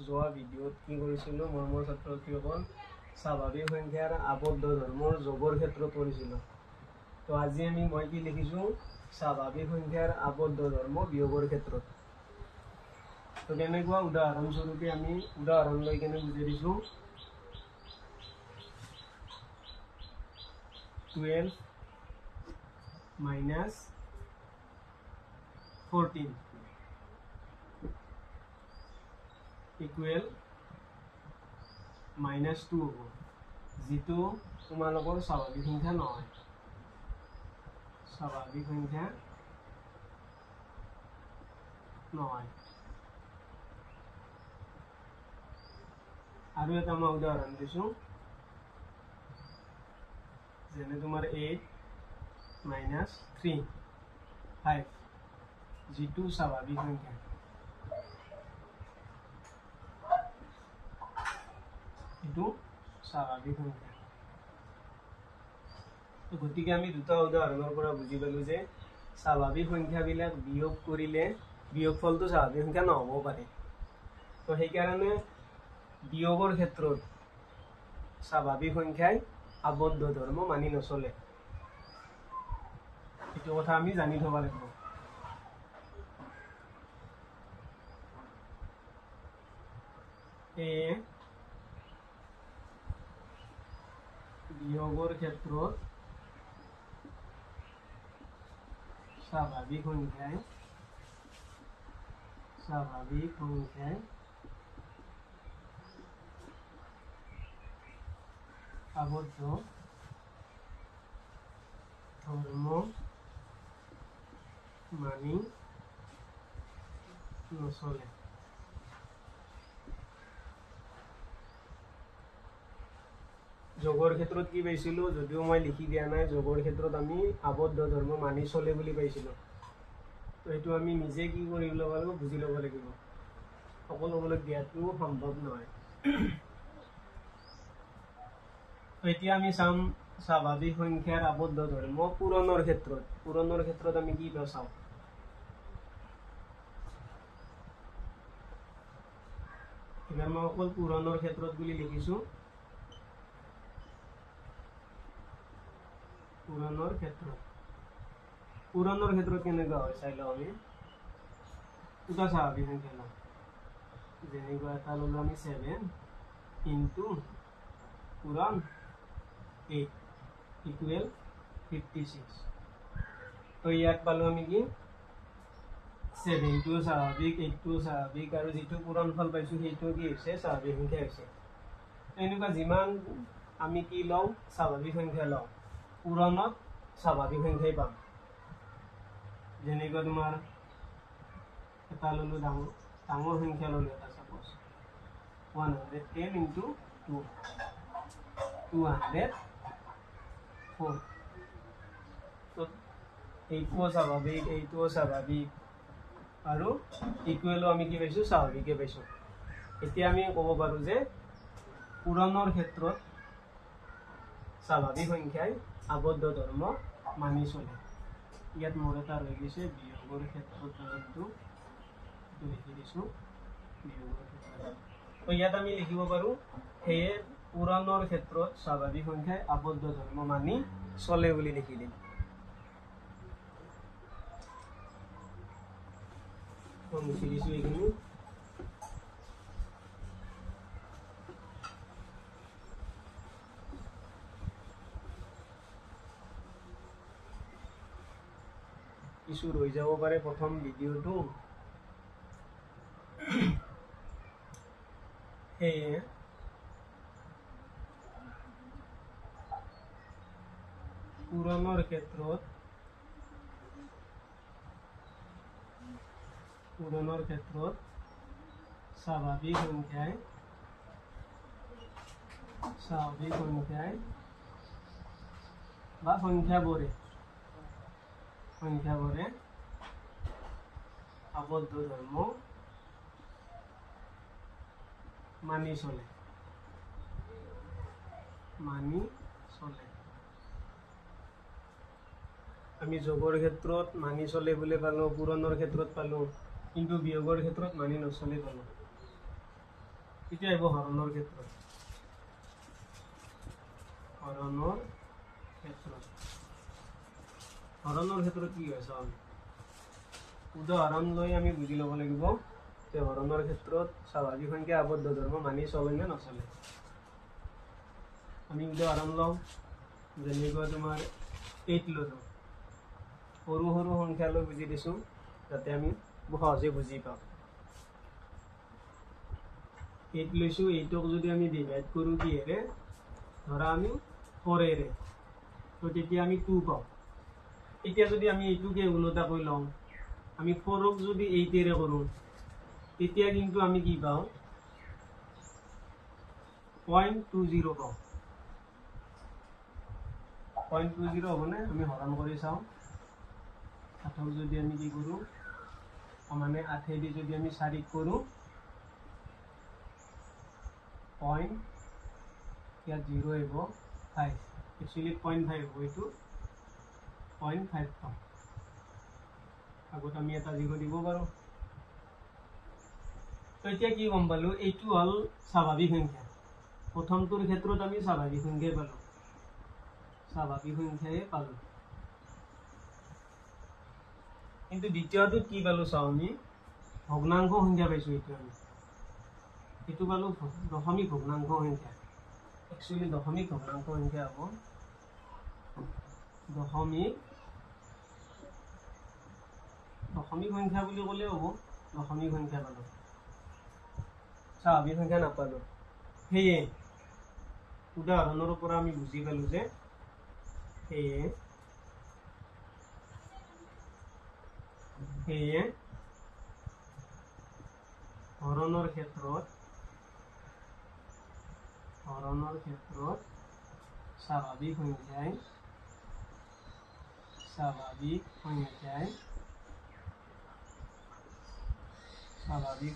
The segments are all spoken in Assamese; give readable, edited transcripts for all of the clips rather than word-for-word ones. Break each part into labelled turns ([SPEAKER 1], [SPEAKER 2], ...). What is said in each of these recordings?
[SPEAKER 1] যোৱা ভিডিঅ'ত কি কৰিছিলোঁ মোৰ ছাত্ৰ ছাত্ৰীসকল স্বাভাৱিক সংখ্যাৰ আবদ্ধ ধৰ্মৰ যোগৰ ক্ষেত্ৰত কৰিছিলোঁ। তো আজি মই কি লিখিছোঁ স্বাভাৱিক সংখ্যাৰ আবদ্ধ ধৰ্ম বিয়োগৰ ক্ষেত্ৰত। তো কেনেকুৱা উদাহৰণস্বৰূপে আমি উদাহৰণ লৈ কেনে বুজাই দিছোঁ। 12 minus 14 equal -2 হ'ব, যিটো তোমালোকৰ স্বাভাৱিক সংখ্যা নহয়। স্বাভাৱিক সংখ্যা নহয়। আৰু এটা মই উদাহৰণ দিছোঁ, যেনে তোমাৰ 8 minus 3 5, যিটো স্বাভাৱিক সংখ্যা। এইটো স্বাভাৱিক সংখ্যা। গতিকে আমি দুটা উদাহৰণৰ পৰা বুজি পালোঁ যে স্বাভাৱিক সংখ্যাবিলাক বিয়োগ কৰিলে বিয়োগফলটো স্বাভাৱিক সংখ্যা নহ'ব পাৰে। তো সেইকাৰণে বিয়োগৰ ক্ষেত্ৰত স্বাভাৱিক সংখ্যাই আবদ্ধ ধৰ্ম মানি নচলে। এইটো কথা আমি জানি থ'ব লাগিব। সেয়ে বিয়োগৰ ক্ষেত্ৰত স্বাভাৱিক সংখ্যাই আবদ্ধ ধৰ্ম মানি নচলে। যোগৰ ক্ষেত্ৰত কি পাইছিলোঁ, যদিও মই লিখি দিয়া নাই, যোগৰ ক্ষেত্ৰত আমি আবদ্ধ ধৰ্ম মানি চলে বুলি পাইছিলোঁ। তো এইটো আমি নিজে কি কৰিব লাগিব, বুজি ল'ব লাগিব। সকলোবিলাক দিয়াটো সম্ভৱ নহয়। এতিয়া আমি চাম স্বাভাৱিক সংখ্যাৰ আবদ্ধ ধৰ্ম পূৰণৰ ক্ষেত্ৰত। পূৰণৰ ক্ষেত্ৰত আমি কি চাওঁ। এবাৰ মই অকল পূৰণৰ ক্ষেত্ৰত বুলি লিখিছোঁ। পূৰণৰ ক্ষেত্ৰত কেনেকুৱা হয় চাই লওঁ। আমি দুটা স্বাভাৱিক সংখ্যা লওঁ, যেনেকুৱা এটা ল'লোঁ আমি 7 into পূৰণ 8 equal 56। তো ইয়াত পালোঁ আমি কি 7টো স্বাভাৱিক, 8টো স্বাভাৱিক, আৰু যিটো পূৰণ ফল পাইছোঁ সেইটো কি হৈছে স্বাভাৱিক সংখ্যা হৈছে। এনেকুৱা যিমান আমি কি লওঁ স্বাভাৱিক সংখ্যা লওঁ, পূৰণত স্বাভাৱিক সংখ্যাই পাম। যেনেকুৱা তোমাৰ এটা ল'লোঁ ডাঙৰ সংখ্যা ল'লোঁ এটা, চাপ'জ 110 into 2 204। তো এইটোও স্বাভাৱিক আৰু ইকুৱেলো আমি কি পাইছোঁ স্বাভাৱিকে পাইছোঁ। এতিয়া আমি ক'ব পাৰোঁ যে পূৰণৰ ক্ষেত্ৰত স্বাভাৱিক সংখ্যাই আবদ্ধ ধৰ্ম মানি চলে। ইয়াত মোৰ এটা ৰৈ গৈছে বিয়োগৰ ক্ষেত্ৰত, লিখি দিছোঁ বিয়োগৰ ক্ষেত্ৰত। তো ইয়াত আমি লিখিব পাৰোঁ, সেয়ে পূৰণৰ ক্ষেত্ৰত স্বাভাৱিক সংখ্যাই আবদ্ধ ধৰ্ম মানি চলে বুলি লিখি দিম। মুছি দিছোঁ এইখিনি। কিছু ৰৈ যাব পাৰে প্ৰথম ভিডিঅ'টো, সেয়ে পূৰণৰ ক্ষেত্ৰত স্বাভাৱিক সংখ্যাই বা সংখ্যাবোৰে আবদ্ধ ধৰ্ম মানি চলে। আমি যোগৰ ক্ষেত্ৰত মানি চলে বুলি পালোঁ, পূৰণৰ ক্ষেত্ৰত পালোঁ, কিন্তু বিয়োগৰ ক্ষেত্ৰত মানি নচলে পালোঁ। এতিয়া আহিব হৰণৰ ক্ষেত্ৰত হৰণৰ ক্ষেত্ৰত কি হয় চাওঁ উদাহৰণ লৈ আমি বুজি ল'ব লাগিব যে হৰণৰ ক্ষেত্ৰত স্বাভাৱিক সংখ্যা আবদ্ধ ধৰ্ম মানি চলে নে নচলে আমি উদাহৰণ লওঁ যেনেকুৱা তোমাৰ 8 ললোঁ সৰু সৰু সংখ্যা লৈ বুজি দিছোঁ যাতে আমি সহজে বুজি পাওঁ 8 লৈছোঁ 8ক যদি আমি ডিভাইড কৰোঁ কিহেৰে ধৰা আমি 4ৰে তো তেতিয়া আমি 2 পাওঁ এতিয়া যদি আমি এইটোকে ওলোটাকৈ লওঁ আমি 4ক যদি 8ৰে কৰোঁ তেতিয়া কিন্তু আমি কি পাওঁ 0.20 পাওঁ 0.20 হ'বনে আমি হৰণ কৰি চাওঁ 8ক যদি আমি কি কৰোঁ মানে 8 দি যদি আমি 4ক কৰোঁ পইণ্ট ইয়াত 0 আহিব 5 একচুৱেলি 0.5 হ'ব এইটো 0.5 পাওঁ আগত আমি এটা 0 দিব পাৰোঁ তো এতিয়া কি গম পালোঁ এইটো হ'ল স্বাভাৱিক সংখ্যা প্ৰথমটোৰ ক্ষেত্ৰত আমি স্বাভাৱিক সংখ্যাই পালোঁ কিন্তু দ্বিতীয়টোত কি পালোঁ চাওঁ আমি ভগ্নাংশ সংখ্যা পাইছোঁ এইটো পালোঁ দশমিক ভগ্নাংশ সংখ্যা একচুৱেলি দশমিক ভগ্নাংশ সংখ্যা হ'ব দশমিক সংখ্যা বুলি ক'লেও হ'ব দশমিক সংখ্যা পালোঁ স্বাভাৱিক সংখ্যা নাপালোঁ সেয়ে উদাহৰণৰ পৰা আমি বুজি পালোঁ যে সেয়ে হৰণৰ ক্ষেত্ৰত স্বাভাৱিক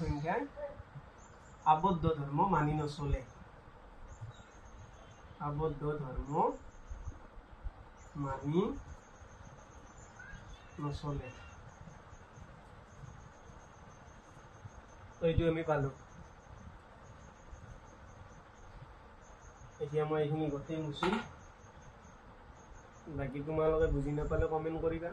[SPEAKER 1] সংখ্যাই আবদ্ধ ধৰ্ম মানি নচলে তো এইটো আমি পালোঁ এতিয়া মই এইখিনি গোটেই মুচিম বাকী তোমালোকে বুজি নাপালে কমেণ্ট কৰিবা